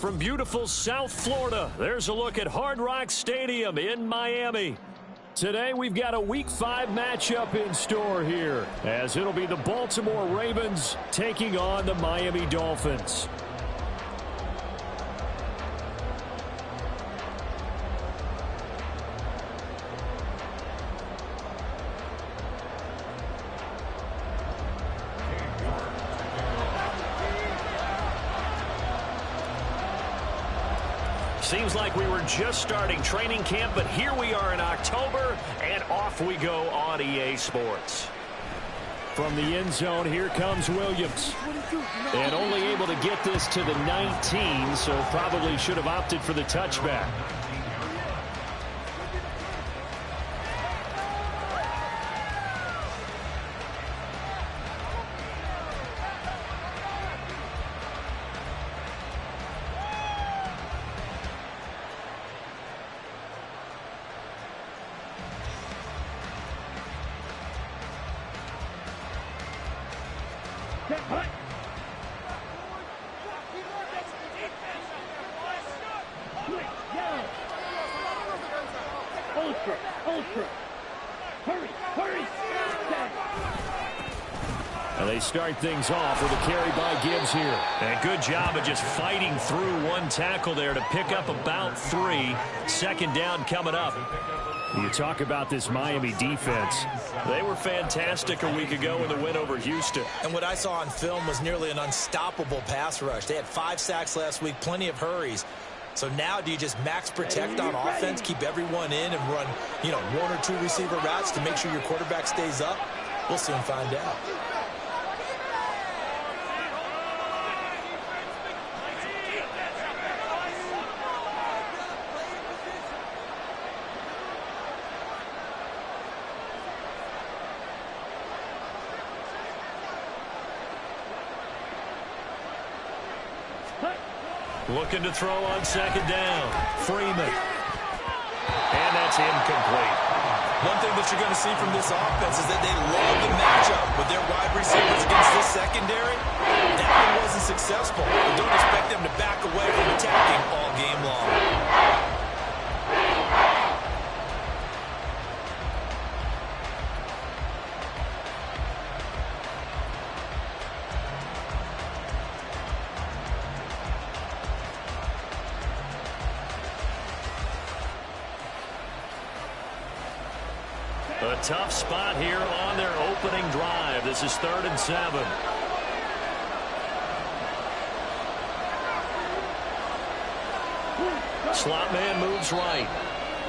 from beautiful South Florida, there's a look at Hard Rock Stadium in Miami. Today we've got a Week 5 matchup in store here, as it'll be the Baltimore Ravens taking on the Miami Dolphins. Seems like we were just starting training camp, but here we are in October, and off we go on EA Sports. From the end zone, here comes Williams. And only able to get this to the 19, so probably should have opted for the touchback. And they start things off with a carry by Gibbs here. And a good job of just fighting through one tackle there to pick up about 3. Second down coming up. You talk about this Miami defense. They were fantastic a week ago in the win over Houston. And what I saw on film was nearly an unstoppable pass rush. They had 5 sacks last week, plenty of hurries. So now do you just max protect on offense, keep everyone in and run, 1 or 2 receiver routes to make sure your quarterback stays up? We'll soon find out. Looking to throw on second down. Freeman. And that's incomplete. One thing that you're going to see from this offense is that they love the matchup with their wide receivers against this secondary. That one wasn't successful, but don't expect them to back away from attacking all game long. A tough spot here on their opening drive. This is 3rd and 7. Slot man moves right.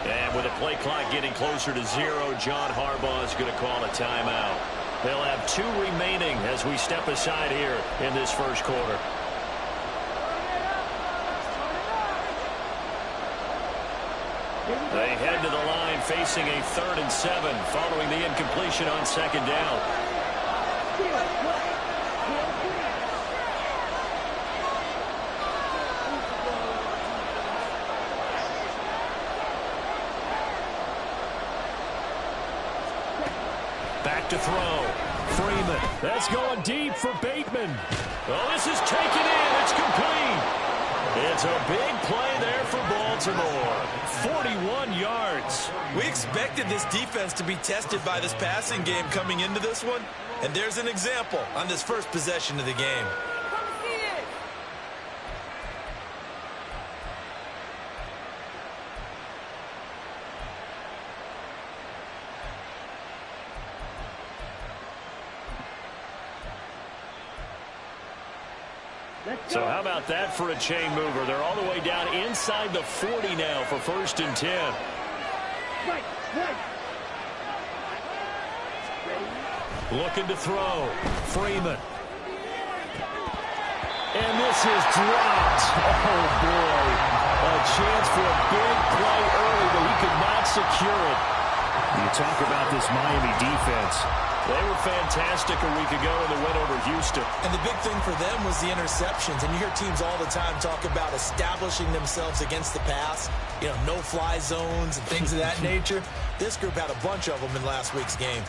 And with a play clock getting closer to 0, John Harbaugh is going to call a timeout. They'll have 2 remaining as we step aside here in this first quarter. They head to the line facing a 3rd and 7 following the incompletion on second down. Back to throw. Freeman. That's going deep for Bateman. Oh, this is taken in. It's complete. It's a big play there for Baltimore. 41 yards. We expected this defense to be tested by this passing game coming into this one. And there's an example on this first possession of the game. So how about that for a chain mover? They're all the way down inside the 40 now for 1st and 10. Looking to throw. Freeman. And this is dropped. Oh, boy. A chance for a big play early, but he could not secure it. You talk about this Miami defense. They were fantastic a week ago in the win over Houston. And the big thing for them was the interceptions. And you hear teams all the time talk about establishing themselves against the pass, no-fly zones and things of that nature. This group had a bunch of them in last week's game.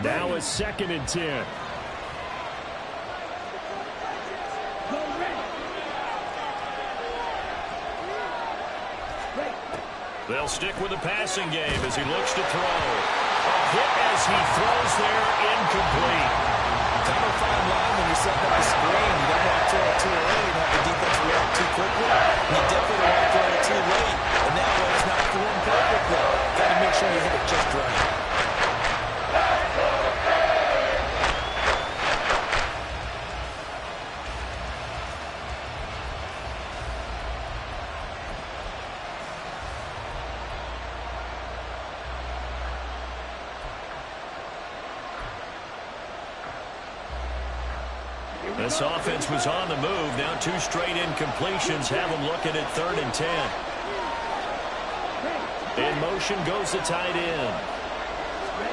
Now a 2nd and 10. They'll stick with the passing game as he looks to throw. A hit as he throws there, incomplete. Kind of a fine line when you're setting up the screen. You don't want to throw it too early and have the defense react too quickly. You definitely don't want to throw it too late. And that way it's not thrown perfectly. Got to make sure you hit it just right. This offense was on the move. Now 2 straight incompletions have them looking at 3rd and 10. In motion goes the tight end.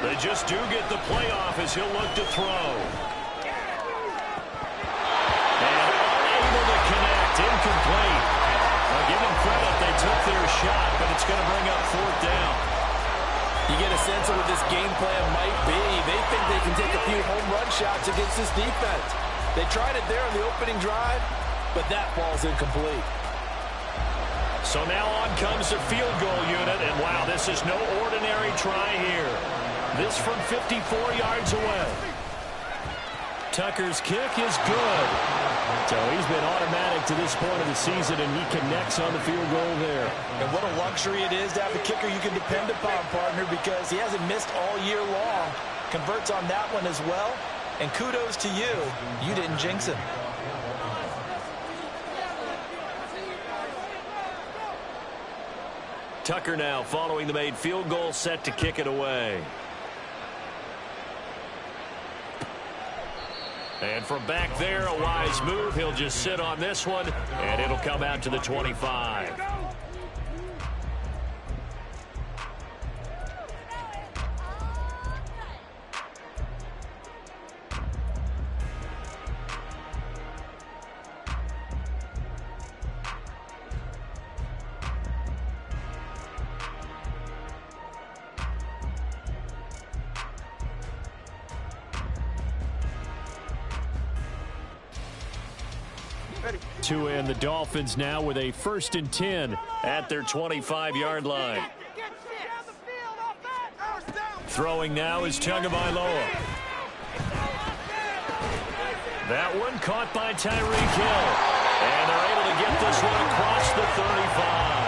They just do get the playoff as he'll look to throw. And unable to connect. Incomplete. I'll give them credit. They took their shot, but it's going to bring up 4th down. You get a sense of what this game plan might be. They think they can take a few home run shots against this defense. They tried it there on the opening drive, but that ball's incomplete. So now on comes the field goal unit, and wow, this is no ordinary try here. This from 54 yards away. Tucker's kick is good. So he's been automatic to this point of the season, and he connects on the field goal there. And what a luxury it is to have a kicker you can depend upon, partner, because he hasn't missed all year long. Converts on that one as well. And kudos to you. You didn't jinx him. Tucker now following the made field goal, set to kick it away. And from back there, a wise move. He'll just sit on this one, and it'll come out to the 25. To end the Dolphins now with a 1st and 10 at their 25-yard line. Throwing now is Tagovailoa. That one caught by Tyreek Hill. And they're able to get this one across the 35.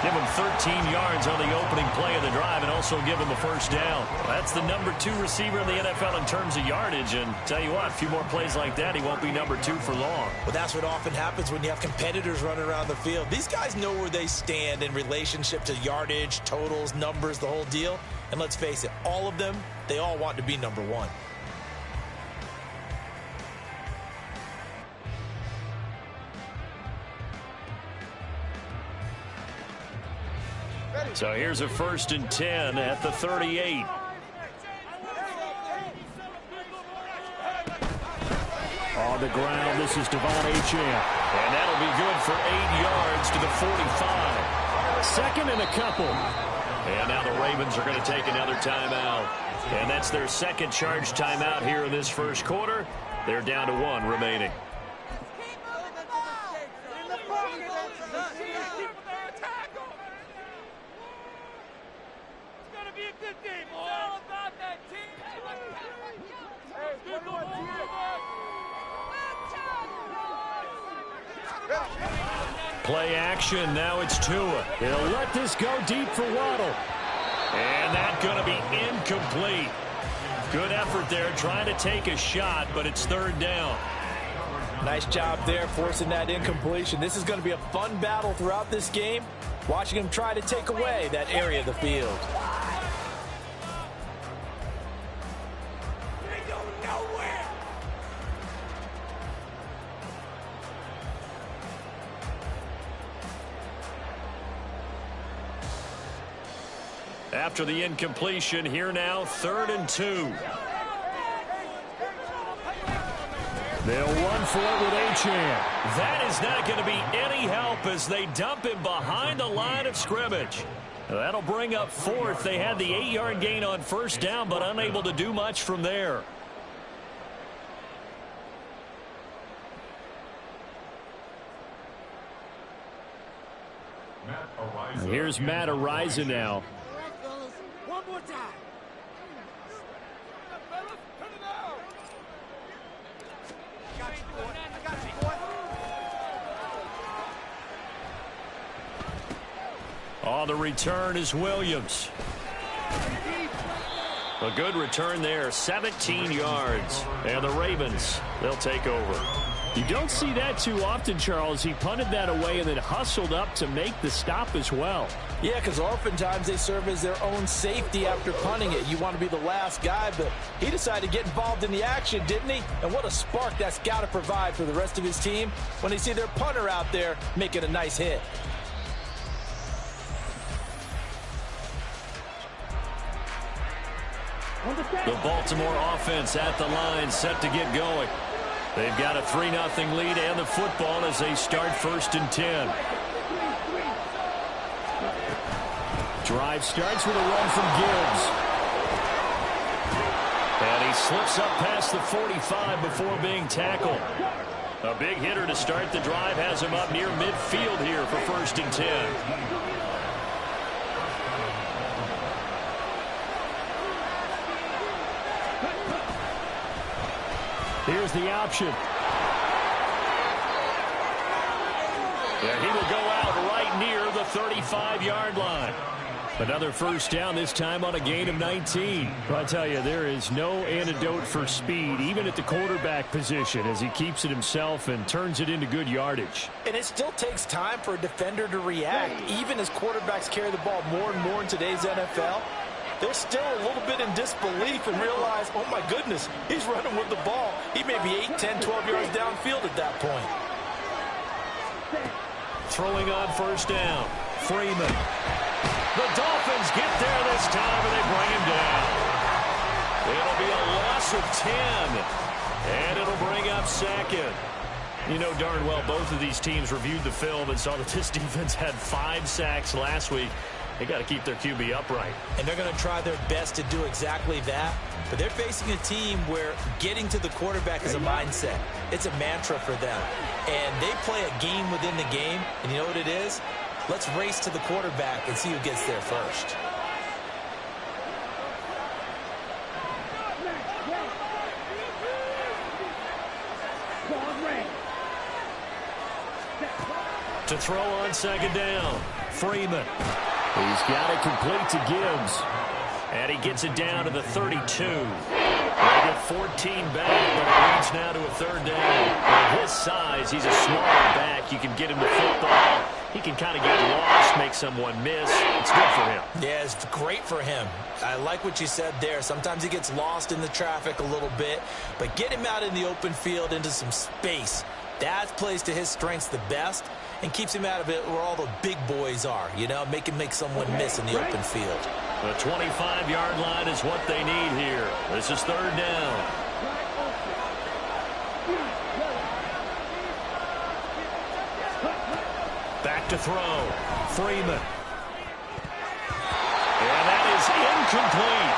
Give him 13 yards on the opening play of the drive and also give him a 1st down. That's the number 2 receiver in the NFL in terms of yardage. And tell you what, a few more plays like that, he won't be number 2 for long. Well, that's what often happens when you have competitors running around the field. These guys know where they stand in relationship to yardage, totals, numbers, the whole deal. And let's face it, all of them, they all want to be number 1. So here's a 1st and 10 at the 38. On the ground, this is Devon Achane. And that'll be good for 8 yards to the 45. 2nd and a couple. And now the Ravens are going to take another timeout. And that's their 2nd charge timeout here in this 1st quarter. They're down to 1 remaining. Play action. Now it's Tua. They'll let this go deep for Waddle. And that's going to be incomplete. Good effort there trying to take a shot, but it's 3rd down. Nice job there forcing that incompletion. This is going to be a fun battle throughout this game. Watching him try to take away that area of the field. After the incompletion, here now, 3rd and 2. They'll run for it with Achane. That is not going to be any help as they dump him behind the line of scrimmage. That'll bring up fourth. They had the 8-yard gain on first down, but unable to do much from there. Here's Matt Araiza now. One more time. On the return is Williams. A good return there, 17 yards. And the Ravens, they'll take over. You don't see that too often, Charles. He punted that away and then hustled up to make the stop as well. Yeah, because oftentimes they serve as their own safety after punting it. You want to be the last guy, but he decided to get involved in the action, didn't he? And what a spark that's got to provide for the rest of his team when they see their punter out there making a nice hit. The Baltimore offense at the line, set to get going. They've got a 3-0 lead and the football as they start 1st and 10. Drive starts with a run from Gibbs. And he slips up past the 45 before being tackled. A big hitter to start the drive has him up near midfield here for 1st and 10. Here's the option. Yeah, he will go out right near the 35-yard line. Another first down, this time on a gain of 19. I tell you, there is no antidote for speed, even at the quarterback position, as he keeps it himself and turns it into good yardage. And it still takes time for a defender to react. Even as quarterbacks carry the ball more and more in today's NFL, they're still a little bit in disbelief and realize, oh my goodness, he's running with the ball. He may be 8, 10, 12 yards downfield at that point. Throwing on first down, Freeman. The Dolphins get there this time and they bring him down. It'll be a loss of 10. And it'll bring up 2nd. You know darn well both of these teams reviewed the film and saw that this defense had 5 sacks last week. They got to keep their QB upright. And they're going to try their best to do exactly that. But they're facing a team where getting to the quarterback is a mindset. It's a mantra for them. And they play a game within the game. And you know what it is? Let's race to the quarterback and see who gets there first. To throw on 2nd down, Freeman. He's got it complete to Gibbs. And he gets it down to the 32. They get 14 back, but it leads now to a 3rd down. At his size, he's a smaller back. You can get him the football. He can kind of get lost, make someone miss. It's good for him. Yeah, it's great for him. I like what you said there. Sometimes he gets lost in the traffic a little bit, but get him out in the open field into some space. That plays to his strengths the best and keeps him out of it where all the big boys are, you know, make someone miss in the open field. The 25-yard line is what they need here. This is 3rd down. Back to throw. Freeman. And that is incomplete.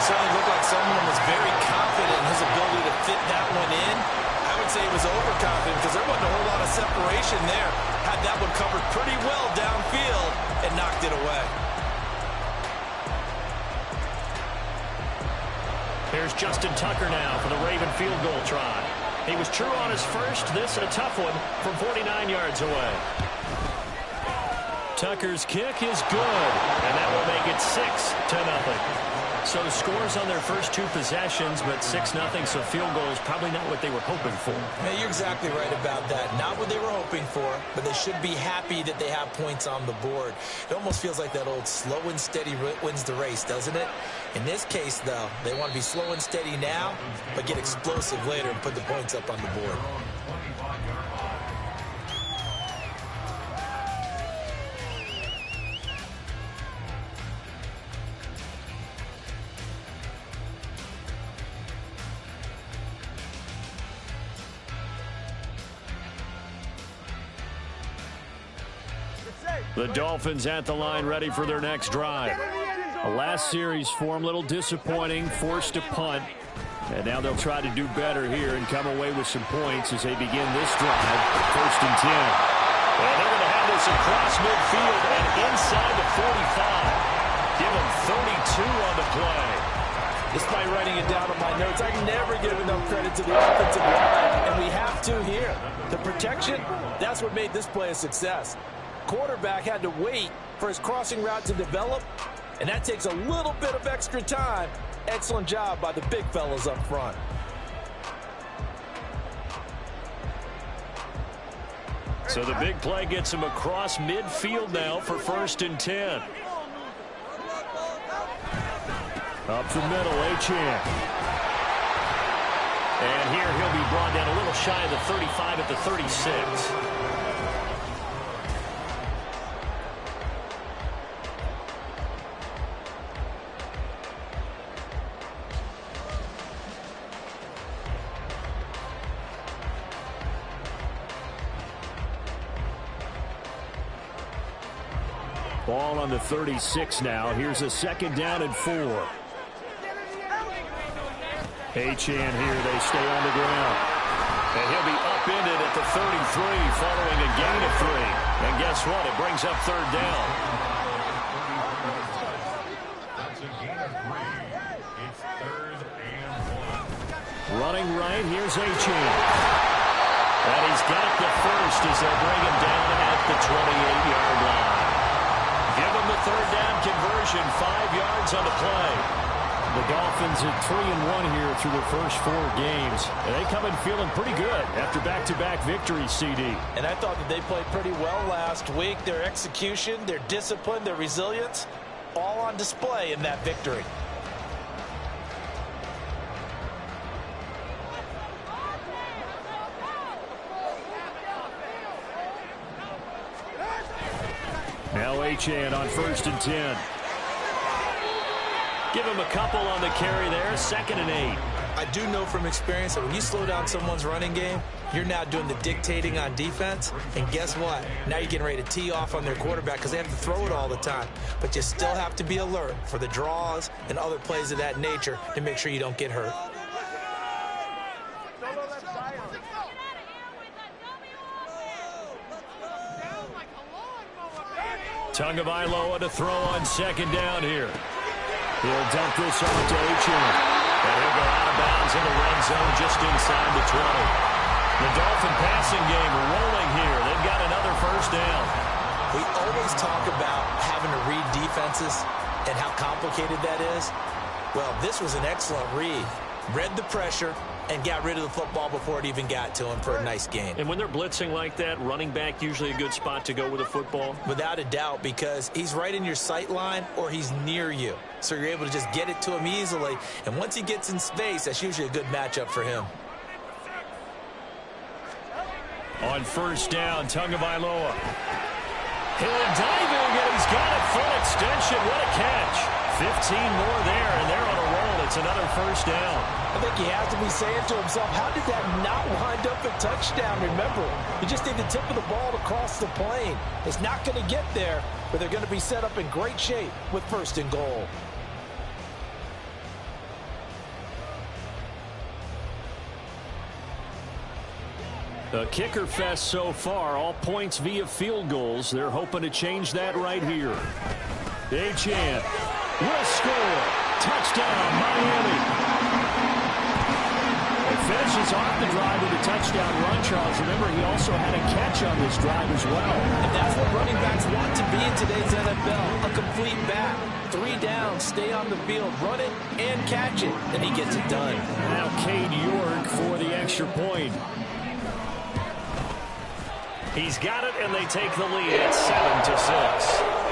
Certainly looked like someone was very confident in his ability to fit that one in. I would say he was overconfident because there wasn't a whole lot of separation there. Had that one covered pretty well downfield and knocked it away. Here's Justin Tucker now for the Raven field goal try. He was true on his first. This a tough one from 49 yards away. Tucker's kick is good, and that will make it 6-0. So scores on their first 2 possessions, but 6-0, so field goal is probably not what they were hoping for. Yeah, you're exactly right about that. Not what they were hoping for, but they should be happy that they have points on the board. It almost feels like that old slow and steady wins the race, doesn't it? In this case, though, they want to be slow and steady now, but get explosive later and put the points up on the board. The Dolphins at the line ready for their next drive. The last series for them, a little disappointing, forced to punt. And now they'll try to do better here and come away with some points as they begin this drive. 1st and 10. And they're going to have this across midfield and inside the 45. Give them 32 on the play. Despite writing it down on my notes, I never give enough credit to the offensive line, and we have to here. The protection, that's what made this play a success. Quarterback had to wait for his crossing route to develop, and that takes a little bit of extra time. Excellent job by the big fellas up front. So the big play gets him across midfield now for 1st and 10. Up the middle, Achane. And here he'll be brought down a little shy of the 35 at the 36. Ball on the 36 now. Here's a 2nd down and 4. Achane here, they stay on the ground. And he'll be upended at the 33 following a gain of 3. And guess what? It brings up 3rd down. Running right, here's Achane. And he's got the first as they'll bring him down at the 28-yard line. Give him the 3rd down conversion, 5 yards on the play. The Dolphins at 3-1 here through the first 4 games. And they come in feeling pretty good after back-to-back victories, CD. And I thought that they played pretty well last week. Their execution, their discipline, their resilience, all on display in that victory. Now Achane on 1st and 10. Give him a couple on the carry there. 2nd and 8. I do know from experience that when you slow down someone's running game, you're now doing the dictating on defense. And guess what? Now you're getting ready to tee off on their quarterback because they have to throw it all the time. But you still have to be alert for the draws and other plays of that nature to make sure you don't get hurt. Tagovailoa to throw on 2nd down here. He'll dump this off to Achane. And he'll go out of bounds in the red zone just inside the 20. The Dolphin passing game rolling here. They've got another 1st down. We always talk about having to read defenses and how complicated that is. Well, this was an excellent read. Read the pressure and got rid of the football before it even got to him for a nice gain. And when they're blitzing like that, running back usually a good spot to go with a football? Without a doubt, because he's right in your sight line or he's near you. So you're able to just get it to him easily. And once he gets in space, that's usually a good matchup for him. On 1st down, Tagovailoa. He'll diving, and he's got it. Full extension. What a catch. 15 more there, and they're on a roll. It's another 1st down. I think he has to be saying to himself, how did that not wind up a touchdown? Remember, you just need the tip of the ball to cross the plane. It's not going to get there, but they're going to be set up in great shape with 1st and goal. A kicker fest so far, all points via field goals. They're hoping to change that right here. Achane will score. Touchdown, Miami. It finishes off the drive with a touchdown run, Charles. Remember, he also had a catch on this drive as well. And that's what running backs want to be in today's NFL, a complete back. 3 downs, stay on the field, run it, and catch it, and he gets it done. Now Cade York for the extra point. He's got it, and they take the lead at 7-6.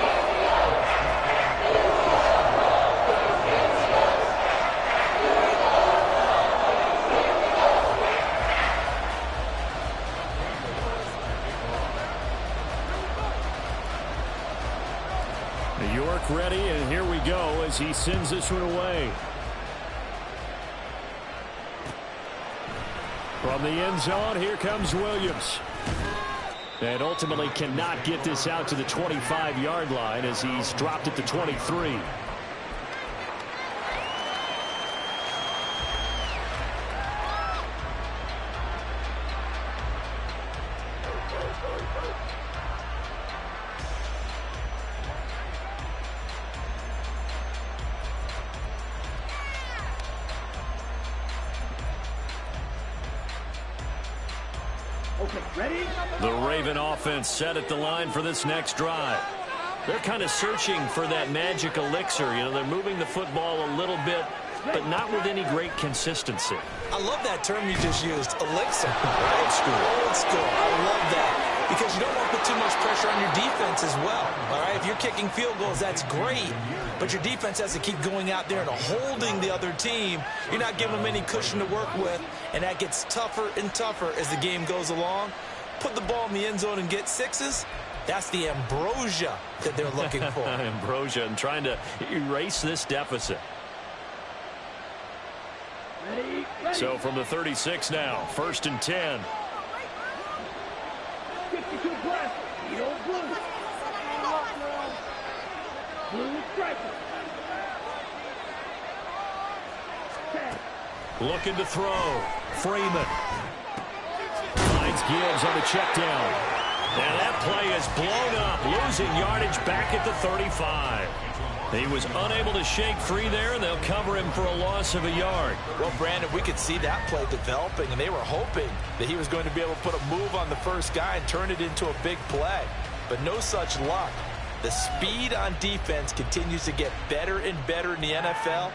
York ready, and here we go as he sends this one away. From the end zone, here comes Williams. And ultimately cannot get this out to the 25-yard line as he's dropped it to 23. The Raven offense set at the line for this next drive. They're kind of searching for that magic elixir. You know, they're moving the football a little bit, but not with any great consistency. I love that term you just used, elixir. Old school. Old school. I love that. Because you don't want to put too much pressure on your defense as well. All right, if you're kicking field goals, that's great. But your defense has to keep going out there and holding the other team. You're not giving them any cushion to work with, and that gets tougher and tougher as the game goes along. Put the ball in the end zone and get sixes. That's the ambrosia that they're looking for. Ambrosia and trying to erase this deficit. Ready. So from the 36 now, 1st and 10. 52 plus. Blue. Blue striker. Looking to throw. Freeman. Finds Gibbs on the check down. And that play is blown up, losing yardage back at the 35. He was unable to shake free there, and they'll cover him for a loss of a yard. Well, Brandon, we could see that play developing, and they were hoping that he was going to be able to put a move on the first guy and turn it into a big play. But no such luck. The speed on defense continues to get better and better in the NFL.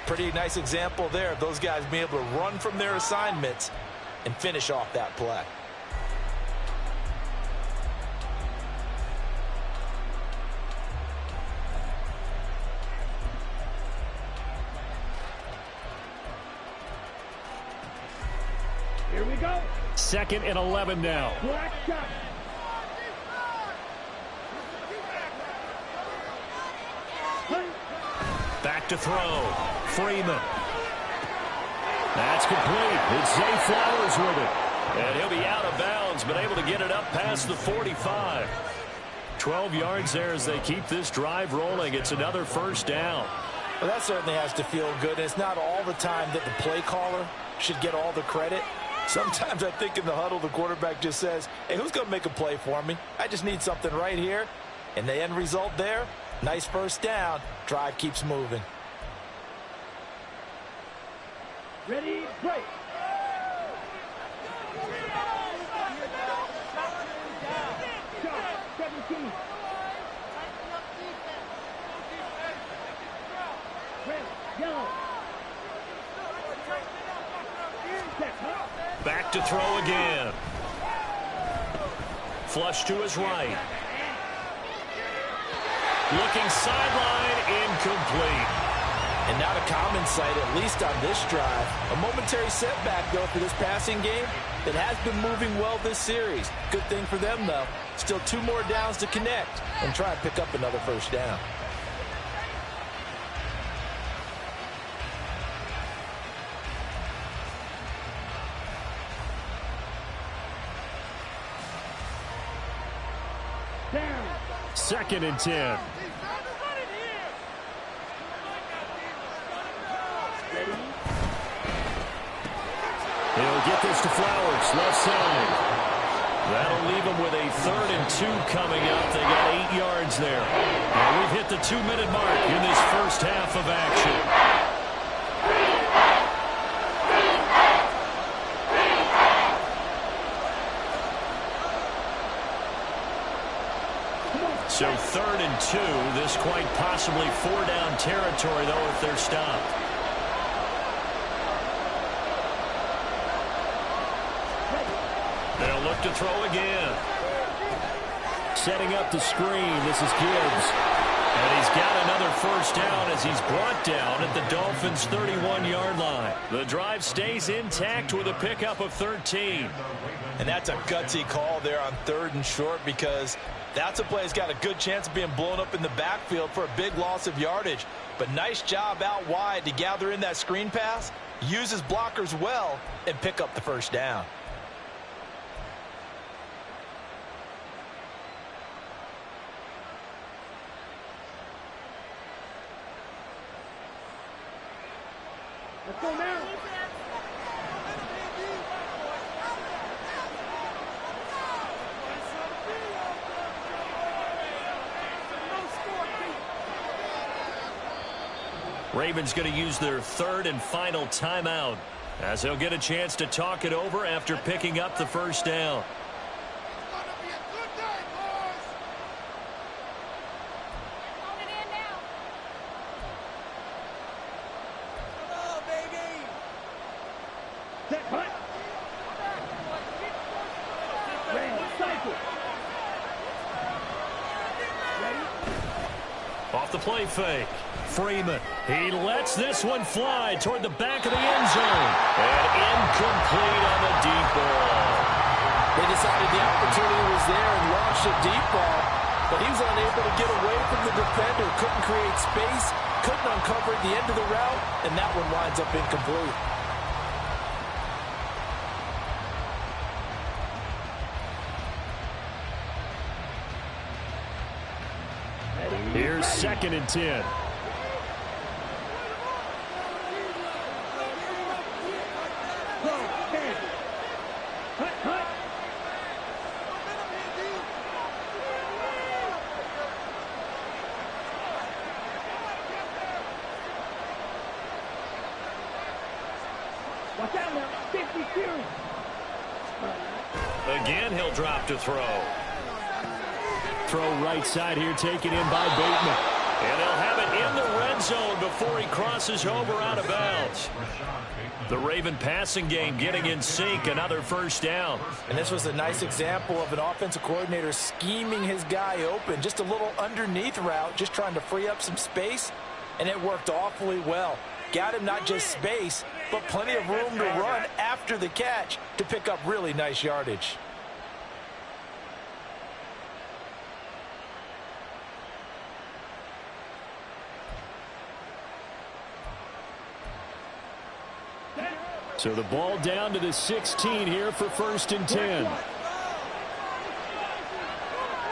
Pretty nice example there of those guys being able to run from their assignments and finish off that play. Here we go. 2nd and 11 now. Black shot. Back to throw. Freeman. That's complete. It's Zay Flowers with it. And he'll be out of bounds, but able to get it up past the 45. 12 yards there as they keep this drive rolling. It's another first down. Well, that certainly has to feel good. And it's not all the time that the play caller should get all the credit. Sometimes I think in the huddle, the quarterback just says, hey, who's going to make a play for me? I just need something right here. And the end result there, nice first down. Drive keeps moving. Ready, break. Shot, 17. Red, yellow. Back to throw again. Flush to his right. Looking sideline, incomplete. And not a common sight, at least on this drive. A momentary setback, though, for this passing game that has been moving well this series. Good thing for them, though. Still 2 more downs to connect and try and pick up another first down. Down. 2nd and 10. He'll get this to Flowers, left side. That'll leave him with a 3rd and 2 coming up. They got 8 yards there. And we've hit the 2-minute mark in this first half of action. So 3rd and 2. This quite possibly 4-down territory, though, if they're stopped. They'll look to throw again. Setting up the screen. This is Gibbs. And he's got another first down as he's brought down at the Dolphins' 31-yard line. The drive stays intact with a pickup of 13. And that's a gutsy call there on 3rd and short, because that's a play that's got a good chance of being blown up in the backfield for a big loss of yardage. But nice job out wide to gather in that screen pass, use his blockers well, and pick up the first down. Let's go now. Ravens going to use their third and final timeout as they'll get a chance to talk it over after picking up the first down. Set punt. Ready, cycle. Ready. Off the play fake. Freeman. He lets this one fly toward the back of the end zone. And incomplete on the deep ball. They decided the opportunity was there and launched a deep ball, but he was unable to get away from the defender. Couldn't create space, couldn't uncover the end of the route, and that one winds up incomplete. Here's 2nd and 10. Watch out now. 50 series. Again, he'll drop to throw. Throw right side here, taken in by Bateman. And they'll have it in the red zone before he crosses over out of bounds. The Raven passing game getting in sync, another first down. And this was a nice example of an offensive coordinator scheming his guy open. Just a little underneath route, just trying to free up some space, and it worked awfully well. Got him not just space, but plenty of room to run after the catch to pick up really nice yardage. So the ball down to the 16 here for 1st and 10.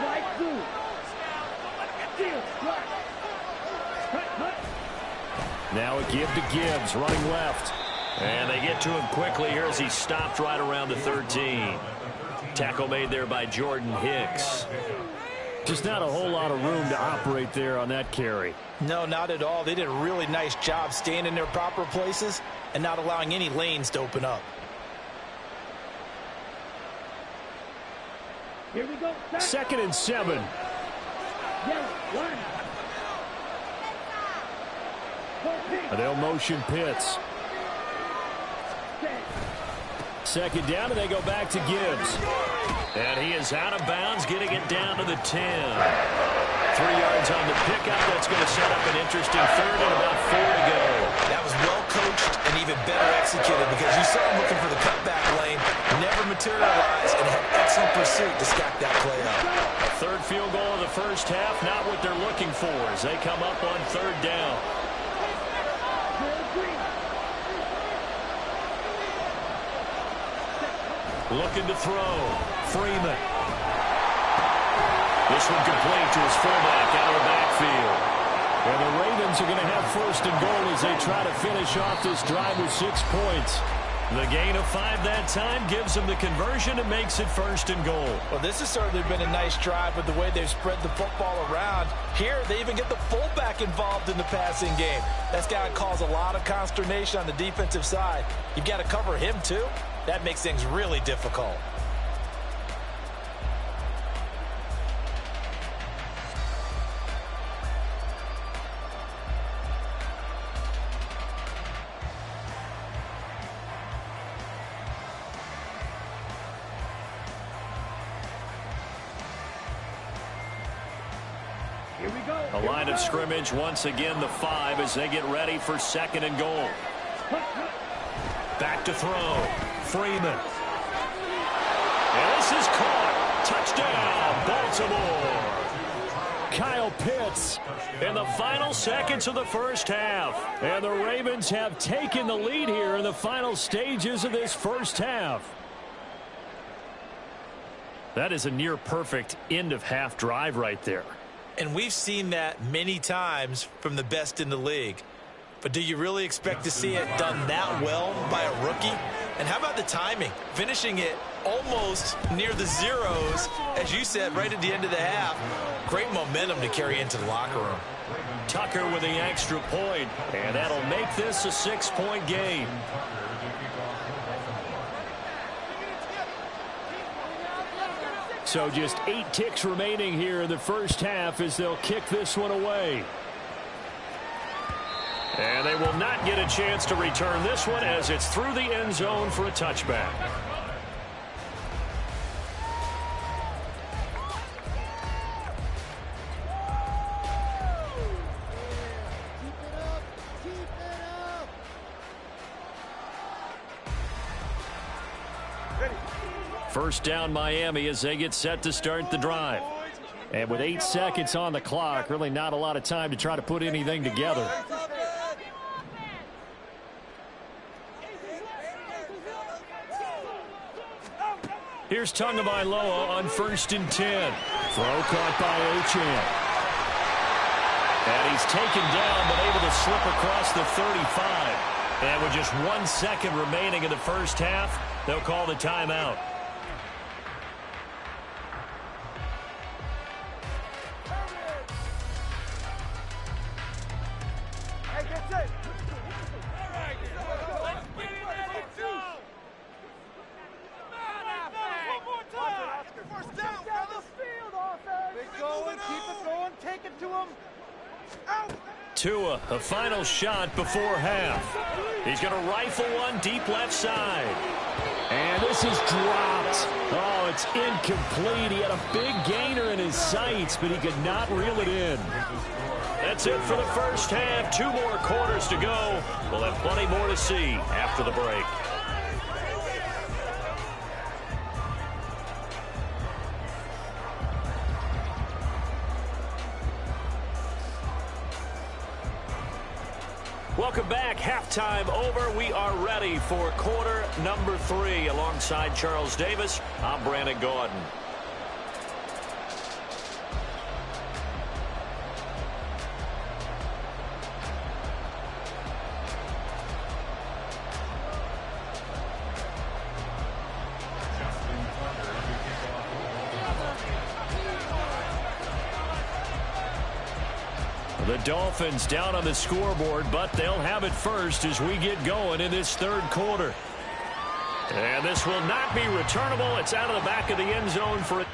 Right through. Steal. Cut. Now a give to Gibbs, running left. And they get to him quickly here as he stopped right around the 13. Tackle made there by Jordan Hicks. Just not a whole lot of room to operate there on that carry. No, not at all. They did a really nice job staying in their proper places and not allowing any lanes to open up. Here we go. 2nd and 7. Yellow. Line. They'll motion Pitts. Set. 2nd down, and they go back to Gibbs. And he is out of bounds, getting it down to the 10. 3 yards on the pickup. That's going to set up an interesting third and about 4 to go. That was well coached and even better executed because you saw him looking for the cutback lane, never materialized, and had excellent pursuit to stack that play up. A third field goal of the first half, not what they're looking for as they come up on 3rd down. Looking to throw. Freeman. This one complete to his fullback out of the backfield. And the Ravens are going to have 1st and goal as they try to finish off this drive with 6 points. The gain of 5 that time gives them the conversion and makes it 1st and goal. Well, this has certainly been a nice drive with the way they've spread the football around. Here, they even get the fullback involved in the passing game. That's got to cause a lot of consternation on the defensive side. You've got to cover him, too. That makes things really difficult. Here we go. A line of scrimmage once again, the 5 as they get ready for 2nd and goal. Back to throw. Freeman. And this is caught. Touchdown, Baltimore. Kyle Pitts in the final seconds of the first half. And the Ravens have taken the lead here in the final stages of this first half. That is a near perfect end of half drive right there. And we've seen that many times from the best in the league. But do you really expect to see it done that well by a rookie? And how about the timing? Finishing it almost near the zeros, as you said, right at the end of the half. Great momentum to carry into the locker room. Tucker with the extra point, and that'll make this a 6-point game. So just 8 ticks remaining here in the first half as they'll kick this one away. And they will not get a chance to return this one as it's through the end zone for a touchback. First down Miami as they get set to start the drive. And with 8 seconds on the clock, really not a lot of time to try to put anything together. Here's Tagovailoa on 1st and 10. Throw caught by Achane. And he's taken down but able to slip across the 35. And with just 1 second remaining in the first half, they'll call the timeout. Tua, a final shot before half. He's going to rifle one deep left side. And this is dropped. Oh, it's incomplete. He had a big gainer in his sights, but he could not reel it in. That's it for the first half. 2 more quarters to go. We'll have plenty more to see after the break. Welcome back. Halftime over. We are ready for quarter number 3. Alongside Charles Davis, I'm Brandon Gaudin. The Dolphins down on the scoreboard, but they'll have it first as we get going in this third quarter. And this will not be returnable. It's out of the back of the end zone for it.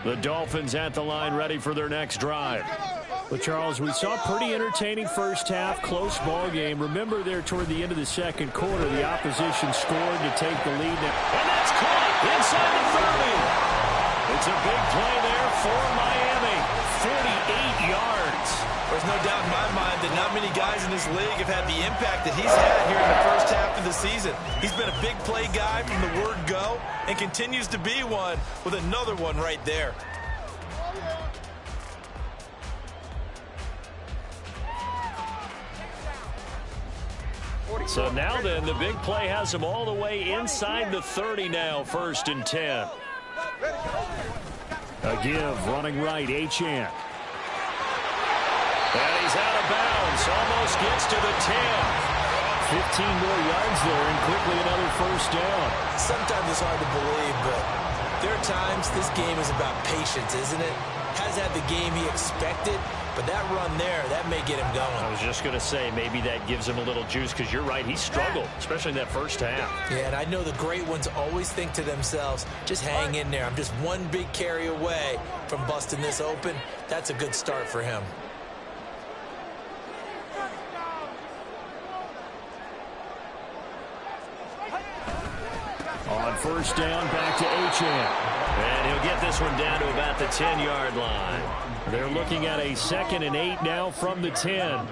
The Dolphins at the line ready for their next drive. Well, Charles, we saw a pretty entertaining first half, close ball game. Remember there toward the end of the second quarter, the opposition scored to take the lead. And that's caught inside the 30. It's a big play there for Miami. 48 yards. There's no doubt in my mind that not many guys in this league have had the impact that he's had here in the first half of the season. He's been a big play guy from the word go and continues to be one with another one right there. So now then, the big play has him all the way inside the 30 now, 1st and 10. A give, running right, Achane. And he's out of bounds, almost gets to the 10. 15 more yards there and quickly another first down. Sometimes it's hard to believe, but there are times this game is about patience, isn't it? Has had the game he expected, but that run there, that may get him going. I was just going to say, maybe that gives him a little juice, because you're right, he struggled, especially in that first half. Yeah, and I know the great ones always think to themselves, just hang in there. I'm just one big carry away from busting this open. That's a good start for him. On first down, back to Achane. And he'll get this one down to about the 10-yard line. They're looking at a 2nd and 8 now from the 10.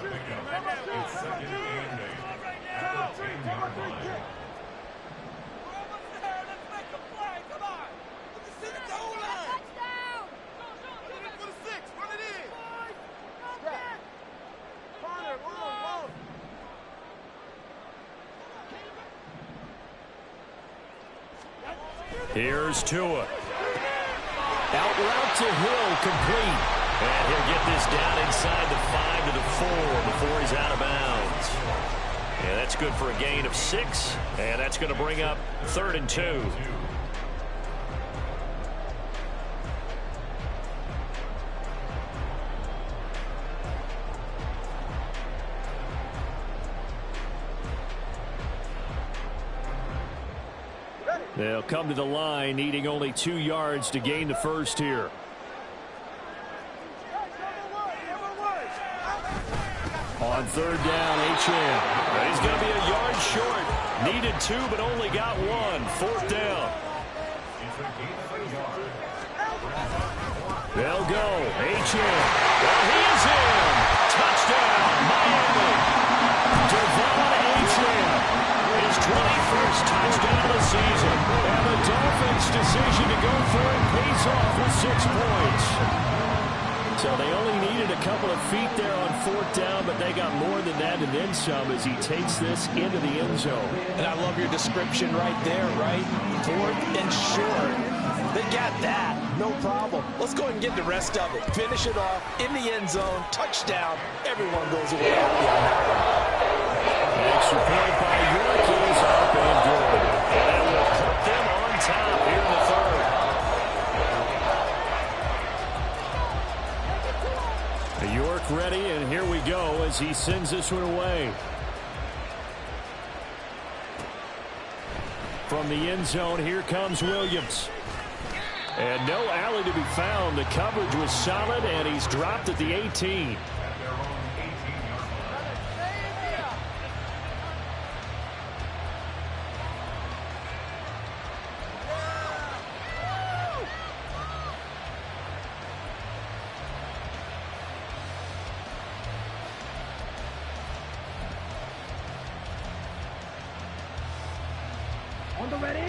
Here's Tua. Out route to Hill, complete. And he'll get this down inside the 5 to the 4 before he's out of bounds. Yeah, that's good for a gain of 6. And that's going to bring up 3rd and 2. They'll come to the line, needing only 2 yards to gain the first here. On 3rd down, Achane. He's going to be a yard short. Needed 2, but only got 1. 4th down. They'll go. Achane. Well, he is in. Touchdown, Miami. Devon Achane. His 21st touchdown of the season. And the Dolphins' decision to go for it pays off with 6 points. So they only needed a couple of feet there on 4th down, but they got more than that and then some as he takes this into the end zone. And I love your description right there, right? 4th and short. They got that. No problem. Let's go ahead and get the rest of it. Finish it off in the end zone. Touchdown. Everyone goes away happy on that one. Extra point by York is up and good. And will put them on top here in the 3rd. York ready, and here we go as he sends this one away. From the end zone, here comes Williams. And no alley to be found. The coverage was solid, and he's dropped at the 18.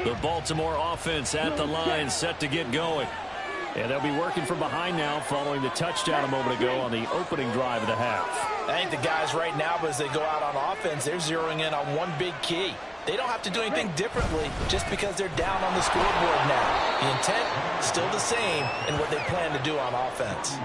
The Baltimore offense at the line, set to get going. And they'll be working from behind now following the touchdown a moment ago on the opening drive of the half. I think the guys right now, but as they go out on offense, they're zeroing in on one big key. They don't have to do anything differently just because they're down on the scoreboard now. The intent still the same in what they plan to do on offense.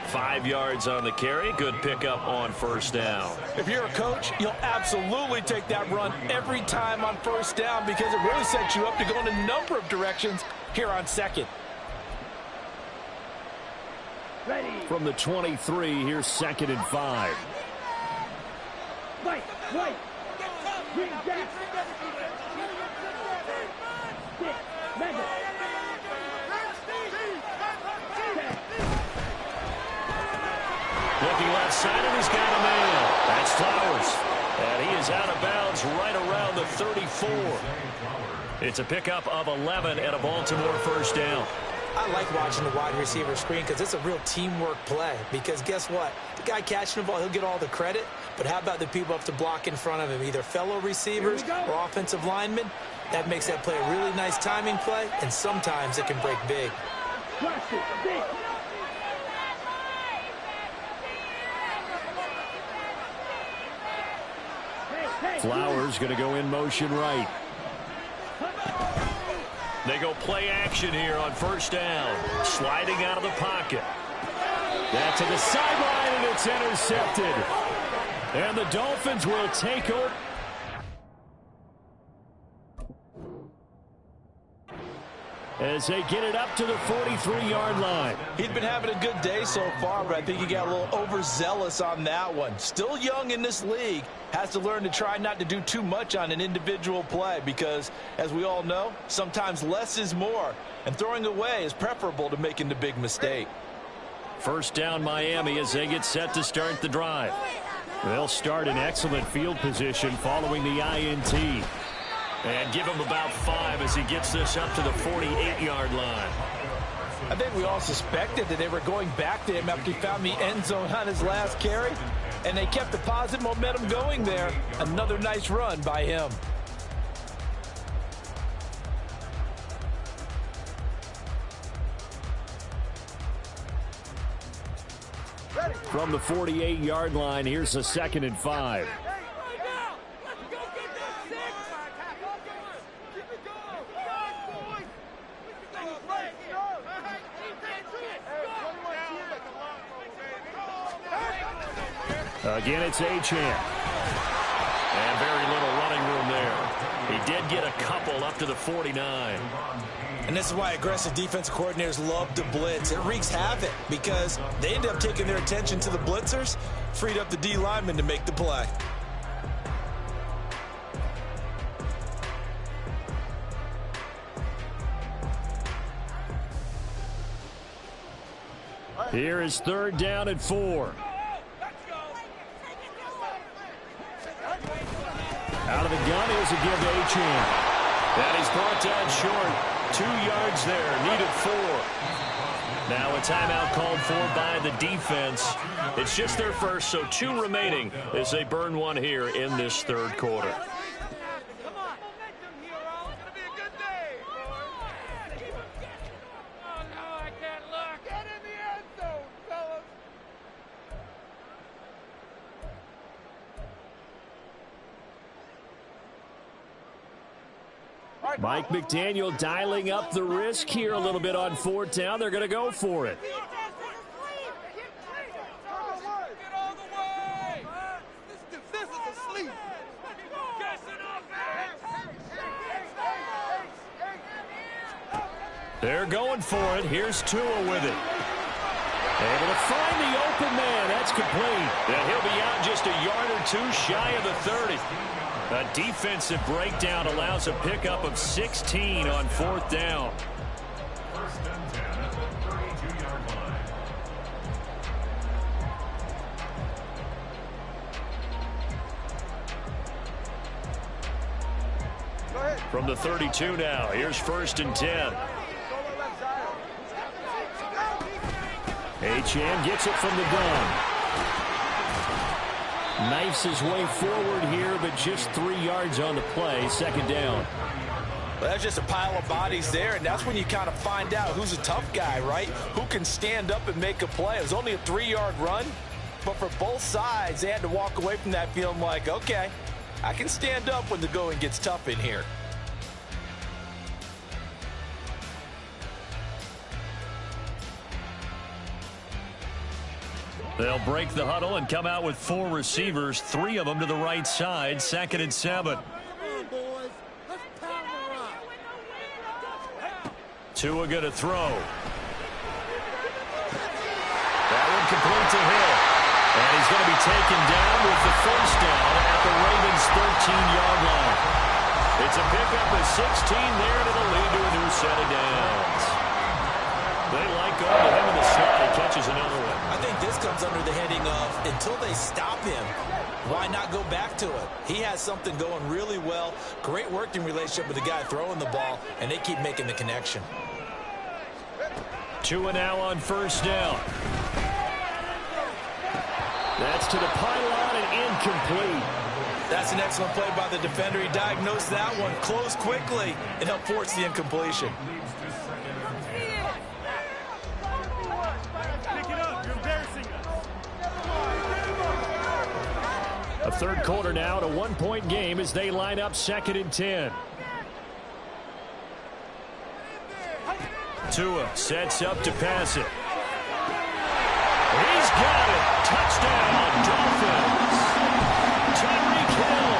5 yards on the carry. Good pickup on 1st down. If you're a coach, you'll absolutely take that run every time on 1st down because it really sets you up to go in a number of directions here on 2nd. Ready. From the 23, here's 2nd and 5. White. Green back. Stick. Mega. Looking left side, and he's got a man. That's Flowers. And he is out of bounds right around the 34. It's a pickup of 11 and a Baltimore first down. I like watching the wide receiver screen because it's a real teamwork play. Because guess what? The guy catching the ball, he'll get all the credit. But how about the people up to block in front of him, either fellow receivers or offensive linemen? That makes that play a really nice timing play, and sometimes it can break big. Flowers going to go in motion right. They go play action here on first down. Sliding out of the pocket. That to the sideline, and it's intercepted. And the Dolphins will take over. As they get it up to the 43-yard line. He'd been having a good day so far, but I think he got a little overzealous on that one. Still young in this league. Has to learn to try not to do too much on an individual play because, as we all know, sometimes less is more. And throwing away is preferable to making the big mistake. First down Miami as they get set to start the drive. They'll start in excellent field position following the INT. And give him about 5 as he gets this up to the 48-yard line. I think we all suspected that they were going back to him after he found the end zone on his last carry. And they kept the positive momentum going there. Another nice run by him. From the 48-yard line, here's a 2nd and 5. Again, it's Achane. And very little running room there. He did get a couple up to the 49. And this is why aggressive defensive coordinators love to blitz. It wreaks havoc because they end up taking their attention to the blitzers, freed up the D lineman to make the play. Here is 3rd down and 4. Out of the gun, here's a give to Achane. And he's brought down short. 2 yards there, needed 4. Now a timeout called for by the defense. It's just their first, so 2 remaining as they burn one here in this 3rd quarter. Mike McDaniel dialing up the risk here a little bit on 4th down. They're going to go for it. They're going for it. Here's Tua with it. Able to find the open man. That's complete. And he'll be out just a yard or 2 shy of the 30. A defensive breakdown allows a pickup of 16 on 4th down. From the 32 now, here's 1st and 10. Achane gets it from the gun. Knifes his way forward here, but just 3 yards on the play. 2nd down. Well, that's just a pile of bodies there, and that's when you kind of find out who's a tough guy, right? Who can stand up and make a play. It was only a 3-yard run, but for both sides, they had to walk away from that feeling like, okay, I can stand up when the going gets tough in here. They'll break the huddle and come out with 4 receivers, 3 of them to the right side. 2nd and 7. Tua going to throw. That one complete to Hill. And he's going to be taken down with the first down at the Ravens' 13-yard line. It's a pickup of 16 there, and it'll lead to a new set of downs. They like going to him in the slot. He catches another one. I think this comes under the heading of until they stop him, why not go back to it? He has something going really well. Great working relationship with the guy throwing the ball, and they keep making the connection. 2 now on first down. That's to the pylon and incomplete. That's an excellent play by the defender. He diagnosed that one, closed quickly, and helped force the incompletion. A third quarter now, a one-point game as they line up 2nd and 10. Tua sets up to pass it. He's got it. Touchdown, Dolphins. Tyreek Hill,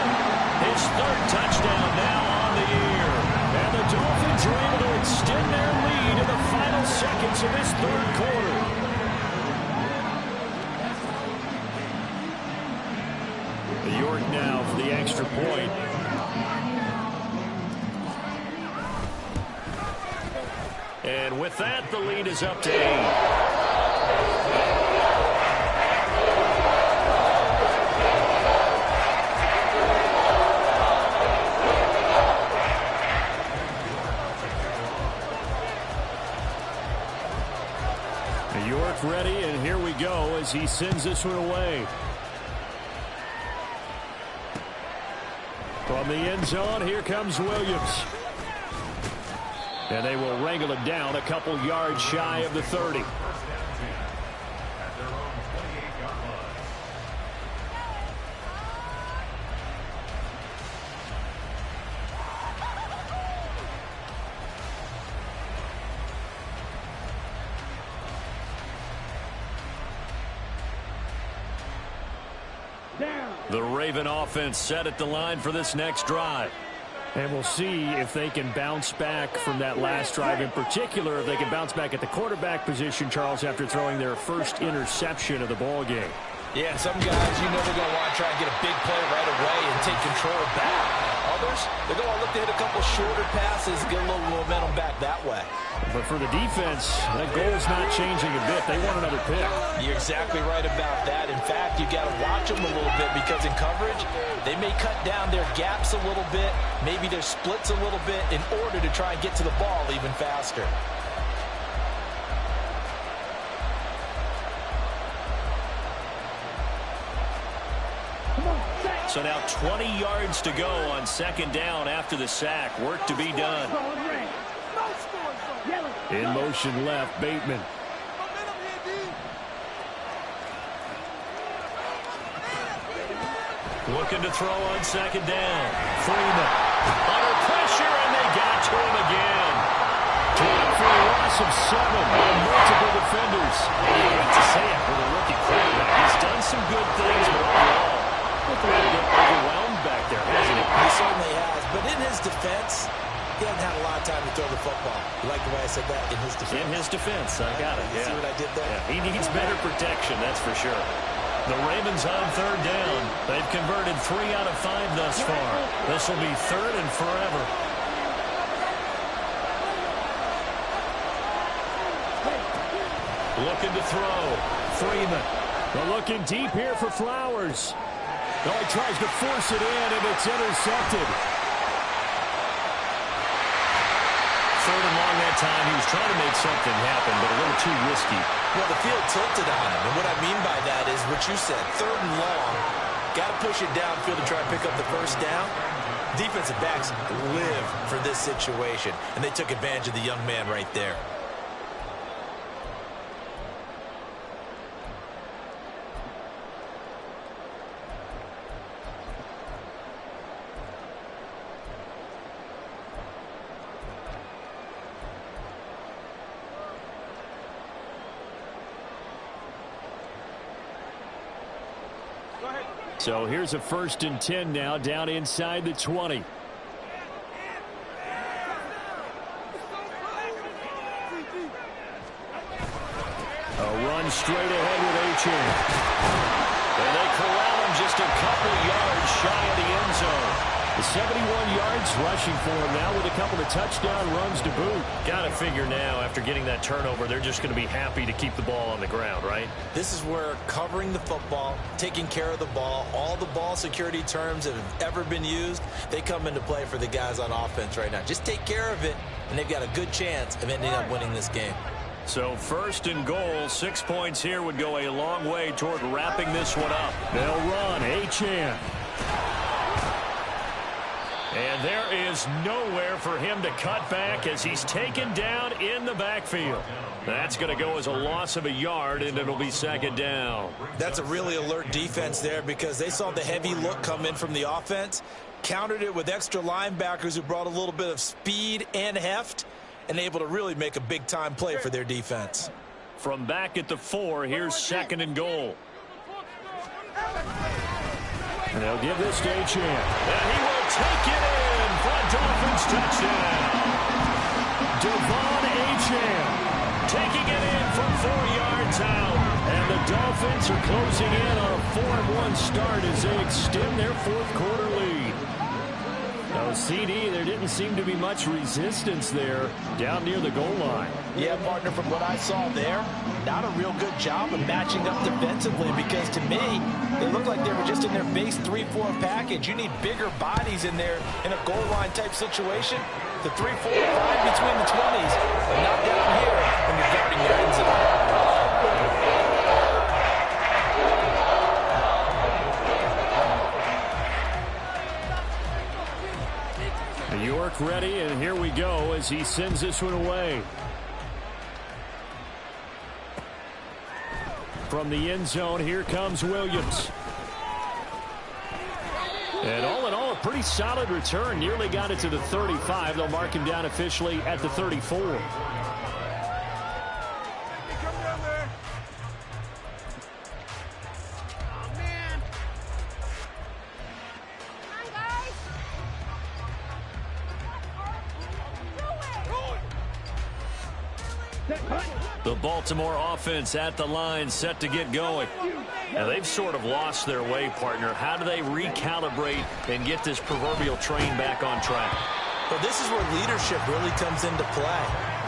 his 3rd touchdown now on the year. And the Dolphins are able to extend their lead in the final seconds of this 3rd quarter. York now for the extra point. And with that, the lead is up to 8. York ready, and here we go as he sends this one away. From the end zone, here comes Williams. And they will wrangle it down a couple yards shy of the 30. The Raven offense set at the line for this next drive. And we'll see if they can bounce back from that last drive. In particular, if they can bounce back at the quarterback position, Charles, after throwing their first interception of the ball game. Yeah, some guys, you know they're going to want to try and get a big play right away and take control back. Others, they're going to look to hit a couple shorter passes, get a little momentum back that way. But for the defense, that goal's not changing a bit. They want another pick. You're exactly right about that. In fact, you got to watch them a little bit because in coverage, they may cut down their gaps a little bit, maybe their splits a little bit in order to try and get to the ball even faster. So now 20 yards to go on 2nd down after the sack. Work to be done. In motion left, Bateman. Looking to throw on 2nd down. Freeman under pressure, and they got to him again. Taken for a loss of 7 on multiple defenders. And you hate to say it with a rookie quarterback. He's done some good things, but overall, looked a little bit overwhelmed back there, hasn't he? He certainly has, but in his defense, he hasn't had a lot of time to throw the football. You like the way I said that? In his defense. In his defense, I got it. See what I did there? Yeah, he needs better protection, that's for sure. The Ravens on 3rd down. They've converted 3 out of 5 thus far. This will be 3rd and forever. Looking to throw. Freeman. They're looking deep here for Flowers. Oh, he tries to force it in, and it's intercepted. 3rd and long that time. He was trying to make something happen, but a little too risky. Well, the field tilted on him, and what I mean by that is what you said, 3rd and long, got to push it downfield to try and pick up the first down. Defensive backs live for this situation, and they took advantage of the young man right there. So here's a 1st and 10 now, down inside the 20. A run straight ahead with Achane. And they corral him just a couple yards shy of the end zone. The 71 yards rushing for him now with a couple of touchdown runs to boot. Got to figure now, after getting that turnover, they're just going to be happy to keep the ball on the ground, right? This is where covering the football, taking care of the ball, all the ball security terms that have ever been used, they come into play for the guys on offense right now. Just take care of it, and they've got a good chance of ending up winning this game. So 1st and goal, 6 points here would go a long way toward wrapping this one up. They'll run. Achane. And there is nowhere for him to cut back as he's taken down in the backfield. That's going to go as a loss of a yard, and it'll be 2nd down. That's a really alert defense there because they saw the heavy look come in from the offense, countered it with extra linebackers who brought a little bit of speed and heft, and able to really make a big-time play for their defense. From back at the 4, here's 2nd and goal. And they'll give this to Achane. And he will take it in for a Dolphins touchdown. Devon Achane taking it in from 4 yards out. And the Dolphins are closing in on a 4-1 start as they extend their 4th quarter lead. Now, CD, there didn't seem to be much resistance there down near the goal line. Yeah, partner, from what I saw there, not a real good job of matching up defensively because to me, they looked like they were just in their base 3-4 package. You need bigger bodies in there in a goal line type situation. The 3-4 5 between the 20s, but not down here when you're guarding your end zone. York ready, and here we go as he sends this one away. From the end zone, here comes Williams. And all in all, a pretty solid return. Nearly got it to the 35. They'll mark him down officially at the 34. The Baltimore offense at the line, set to get going. Now, they've sort of lost their way, partner. How do they recalibrate and get this proverbial train back on track? Well, this is where leadership really comes into play.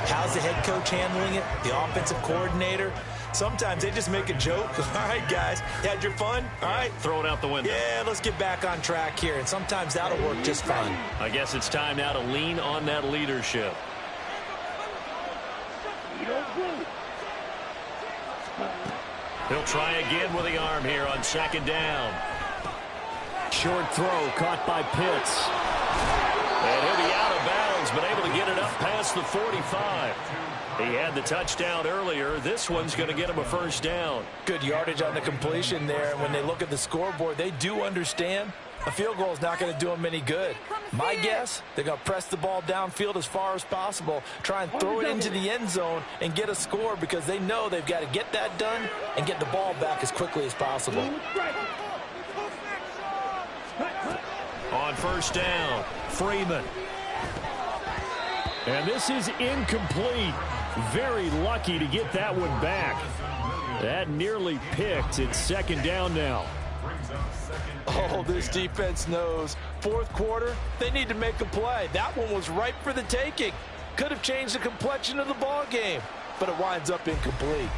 How's the head coach handling it? The offensive coordinator? Sometimes they just make a joke. All right, guys, had your fun? All right. Throw it out the window. Yeah, let's get back on track here. And sometimes that'll work just fine. I guess it's time now to lean on that leadership. He'll try again with the arm here on 2nd down. Short throw caught by Pitts. And he'll be out of bounds, but able to get it up past the 45. He had the touchdown earlier. This one's going to get him a 1st down. Good yardage on the completion there. And when they look at the scoreboard, they do understand a field goal is not going to do them any good. My guess, they're going to press the ball downfield as far as possible, try and throw it into the end zone and get a score because they know they've got to get that done and get the ball back as quickly as possible. On 1st down, Freeman. And this is incomplete. Very lucky to get that one back. That nearly picked. It's 2nd down now. Oh, this defense knows. 4th quarter, they need to make a play. That one was ripe for the taking. Could have changed the complexion of the ball game, but it winds up incomplete.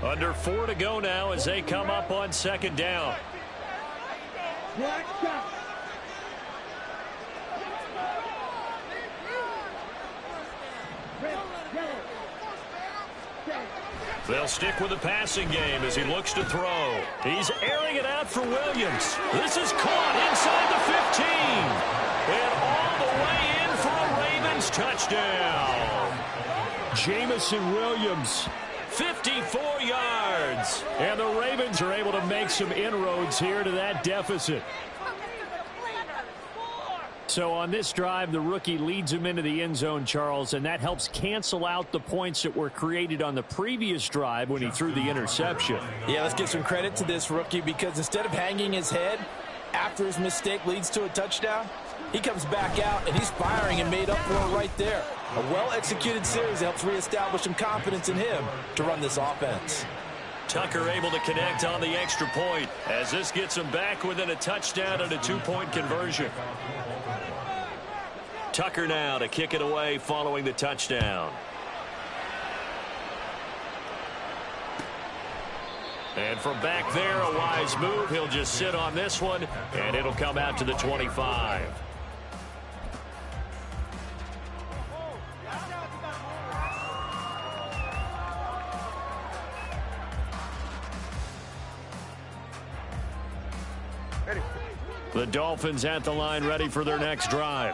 Under 4 to go now as they come up on 2nd down. They'll stick with the passing game as he looks to throw. He's airing it out for Williams. This is caught inside the 15. And all the way in for a Ravens touchdown. Jamison Williams. 54 yards. And the Ravens are able to make some inroads here to that deficit. So on this drive, the rookie leads him into the end zone, Charles, and that helps cancel out the points that were created on the previous drive when he threw the interception. Yeah, let's give some credit to this rookie because instead of hanging his head after his mistake leads to a touchdown, He comes back out, and he's firing and made up for it right there. A well-executed series helps reestablish some confidence in him to run this offense. Tucker able to connect on the extra point as this gets him back within a touchdown and a two-point conversion. Tucker now to kick it away following the touchdown. And from back there, a wise move. He'll just sit on this one, and it'll come out to the 25. The Dolphins at the line ready for their next drive.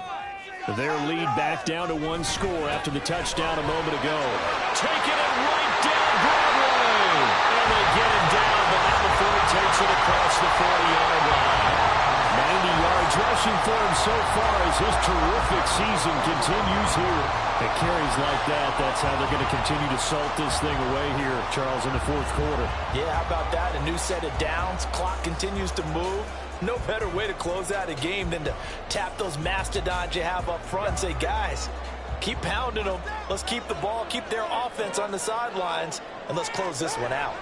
Their lead back down to one score after the touchdown a moment ago. Taking it right down Broadway. And they get him down, but not before he takes it across the 40-yard line. 90 yards rushing for him so far as his terrific season continues here. At carries like that, that's how they're going to continue to salt this thing away here, Charles, in the fourth quarter. Yeah, how about that? A new set of downs. Clock continues to move. No better way to close out a game than to tap those mastodons you have up front and say, guys, keep pounding them. Let's keep the ball, keep their offense on the sidelines, and let's close this one out.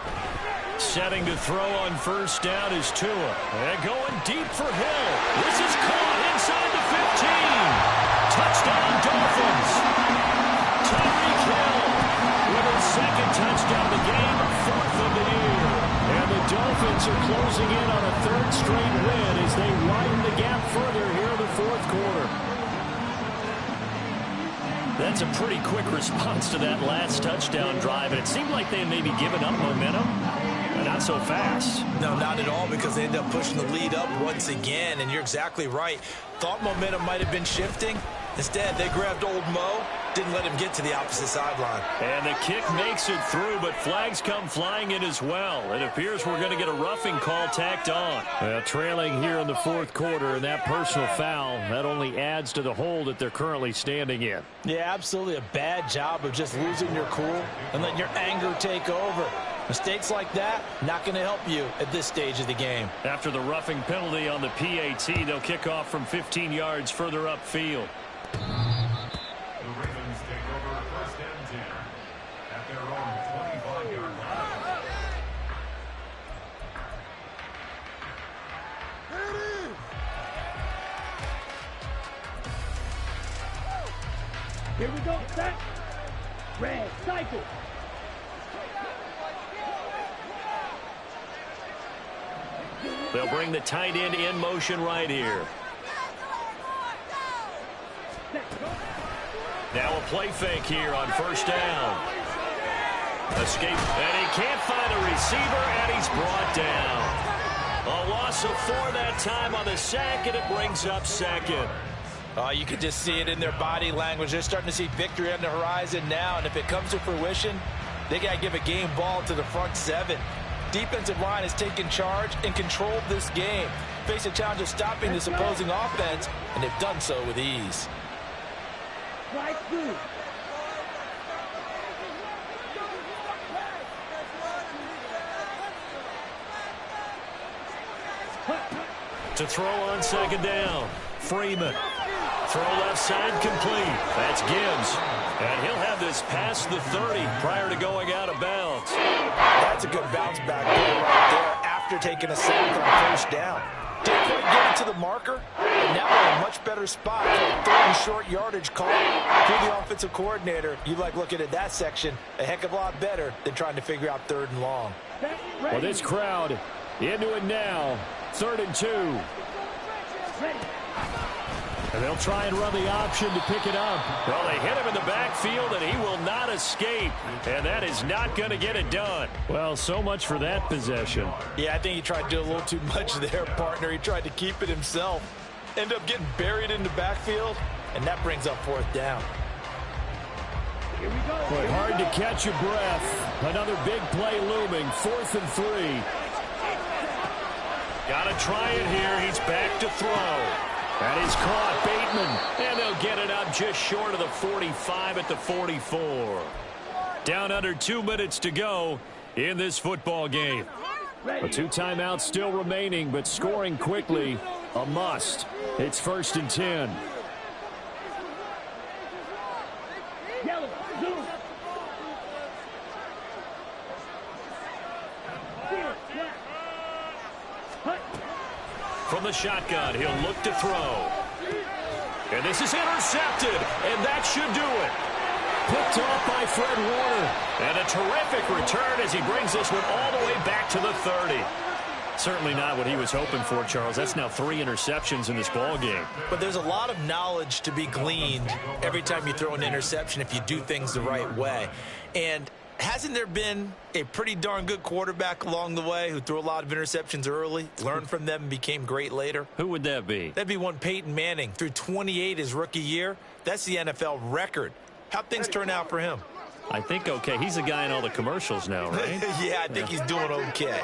Setting to throw on first down is Tua. And going deep for Hill. This is caught inside the 15. Touchdown Dolphins. Tyreek Hill with his second touchdown of the game, fourth of the year. And the Dolphins are closing in on a third straight win as they widen the gap further here in the fourth quarter. That's a pretty quick response to that last touchdown drive, and it seemed like they had maybe given up momentum. Not so fast. No, not at all, because they ended up pushing the lead up once again, and you're exactly right. Thought momentum might have been shifting. Instead, they grabbed old Mo, didn't let him get to the opposite sideline. And the kick makes it through, but flags come flying in as well. It appears we're going to get a roughing call tacked on. Well, trailing here in the fourth quarter, and that personal foul, that only adds to the hole that they're currently standing in. Yeah, absolutely a bad job of just losing your cool and letting your anger take over. Mistakes like that, not going to help you at this stage of the game. After the roughing penalty on the PAT, they'll kick off from 15 yards further upfield. The Ravens take over first and 10 at their own 25-yard line. Here we go, set. Red, cycle. They'll bring the tight end in motion right here. Now a play fake here on first down. Escape, and he can't find a receiver, and he's brought down. A loss of 4 that time on the sack, and it brings up second. You can just see it in their body language. They're starting to see victory on the horizon now, and if it comes to fruition, they got to give a game ball to the front 7. Defensive line has taken charge and controlled this game. Face a challenge of stopping this opposing offense, and they've done so with ease. To throw on second down, Freeman. Throw left side complete. That's Gibbs. And he'll have this past the 30 prior to going out of bounds. That's a good bounce back right there after taking a sack on first down. Didn't quite get it to the marker, and now we're in a much better spot for a third and short yardage call. If you're the offensive coordinator, you like looking at that section a heck of a lot better than trying to figure out third and long. Well, this crowd into it now. 3rd and 2. And they'll try and run the option to pick it up. Well, they hit him in the backfield, and he will not escape. And that is not going to get it done. Well, so much for that possession. Yeah, I think he tried to do a little too much there, partner. He tried to keep it himself. Ended up getting buried in the backfield, and that brings up 4th down. Here we go. Boy, hard to catch your breath. Another big play looming. 4th and 3. Got to try it here. He's back to throw. And he's caught, Bateman. And they'll get it up just short of the 45 at the 44. Down under 2 minutes to go in this football game. 2 timeouts still remaining, but scoring quickly A must. It's 1st and 10. Yellow, zoom. Clear, black. Hut. From the shotgun, he'll look to throw. And this is intercepted, and that should do it. Picked off by Fred Warner. And a terrific return as he brings this one all the way back to the 30. Certainly not what he was hoping for, Charles. That's now 3 interceptions in this ball game. But there's a lot of knowledge to be gleaned every time you throw an interception if you do things the right way. And hasn't there been a pretty darn good quarterback along the way who threw a lot of interceptions early, learned from them, and became great later? Who would that be? That'd be one Peyton Manning. Threw 28 his rookie year. That's the NFL record. How'd things turn out for him? I think okay. He's a guy in all the commercials now, right? Yeah, I think he's doing okay.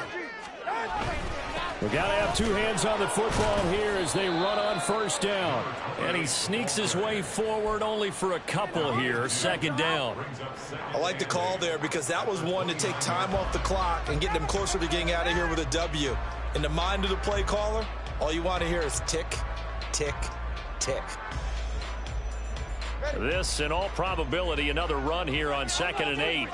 We got to have 2 hands on the football here as they run on 1st down. And he sneaks his way forward only for a couple here. 2nd down. I like the call there because that was one to take time off the clock and get them closer to getting out of here with a W. In the mind of the play caller, all you want to hear is tick, tick, tick. This, in all probability, another run here on 2nd and 8.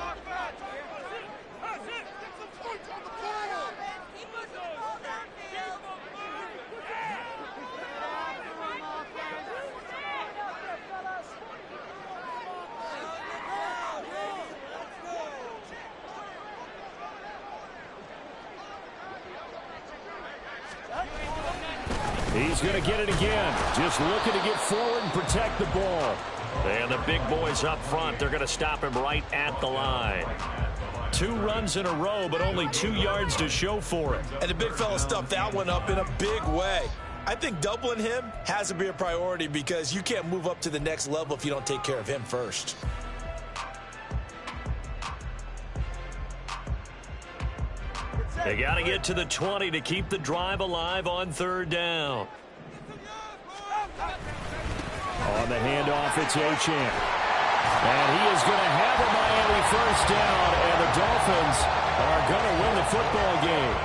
He's going to get it again. Just looking to get forward and protect the ball. And the big boys up front, they're going to stop him right at the line. 2 runs in a row, but only 2 yards to show for it. And the big fella stuffed that one up in a big way. I think doubling him has to be a priority because you can't move up to the next level if you don't take care of him first. They got to get to the 20 to keep the drive alive on 3rd down. On the handoff, it's Achane. And he is going to have a Miami 1st down, and the Dolphins are going to win the football game.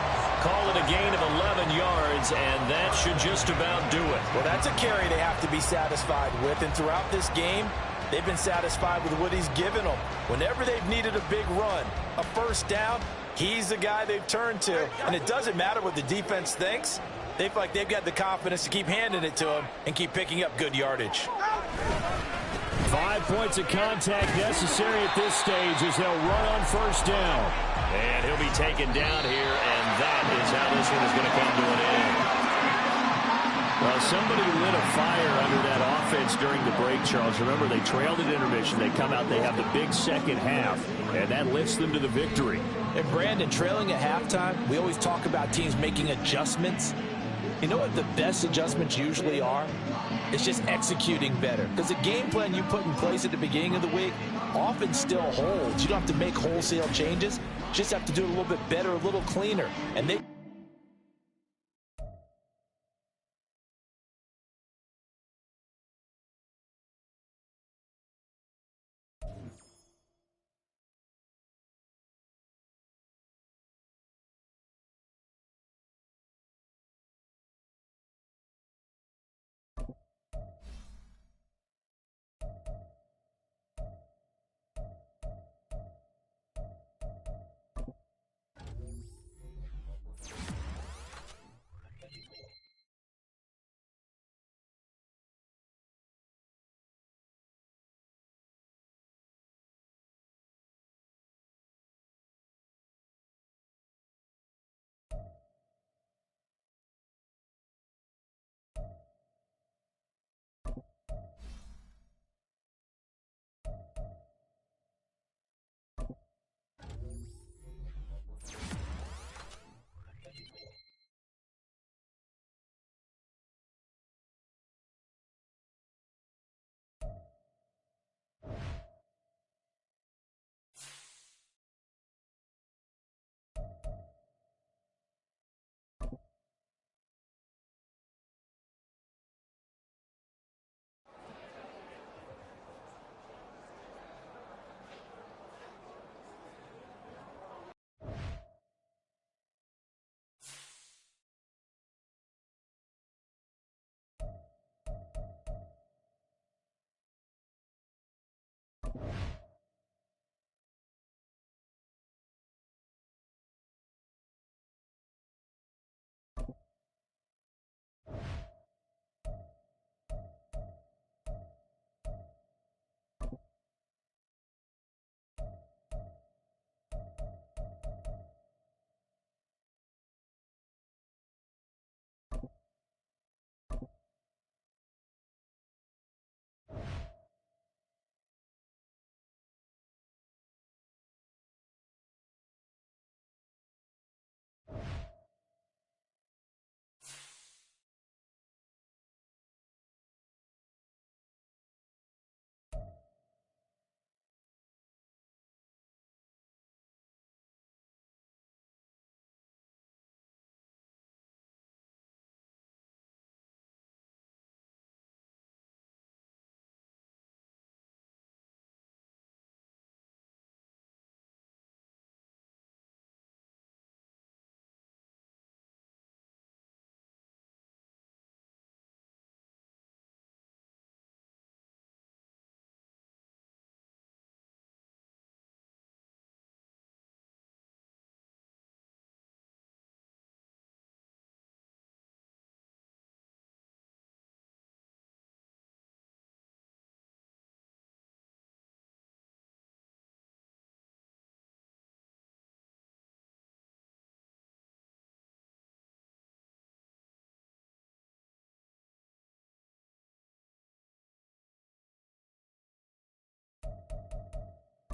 Call it a gain of 11 yards, and that should just about do it. Well, that's a carry they have to be satisfied with, and throughout this game, they've been satisfied with what he's given them. Whenever they've needed a big run, a 1st down, he's the guy they've turned to. And it doesn't matter what the defense thinks. They feel like they've got the confidence to keep handing it to him and keep picking up good yardage. 5 points of contact necessary at this stage as they'll run on 1st down. And he'll be taken down here, and that is how this one is going to come to an end. Well, somebody lit a fire under that offense during the break, Charles. Remember, they trailed at intermission. They come out, they have the big second half, and that lifts them to the victory. And Brandon, trailing at halftime, we always talk about teams making adjustments. You know what the best adjustments usually are? It's just executing better. Because the game plan you put in place at the beginning of the week often still holds. You don't have to make wholesale changes. You just have to do it a little bit better, a little cleaner. And they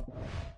down.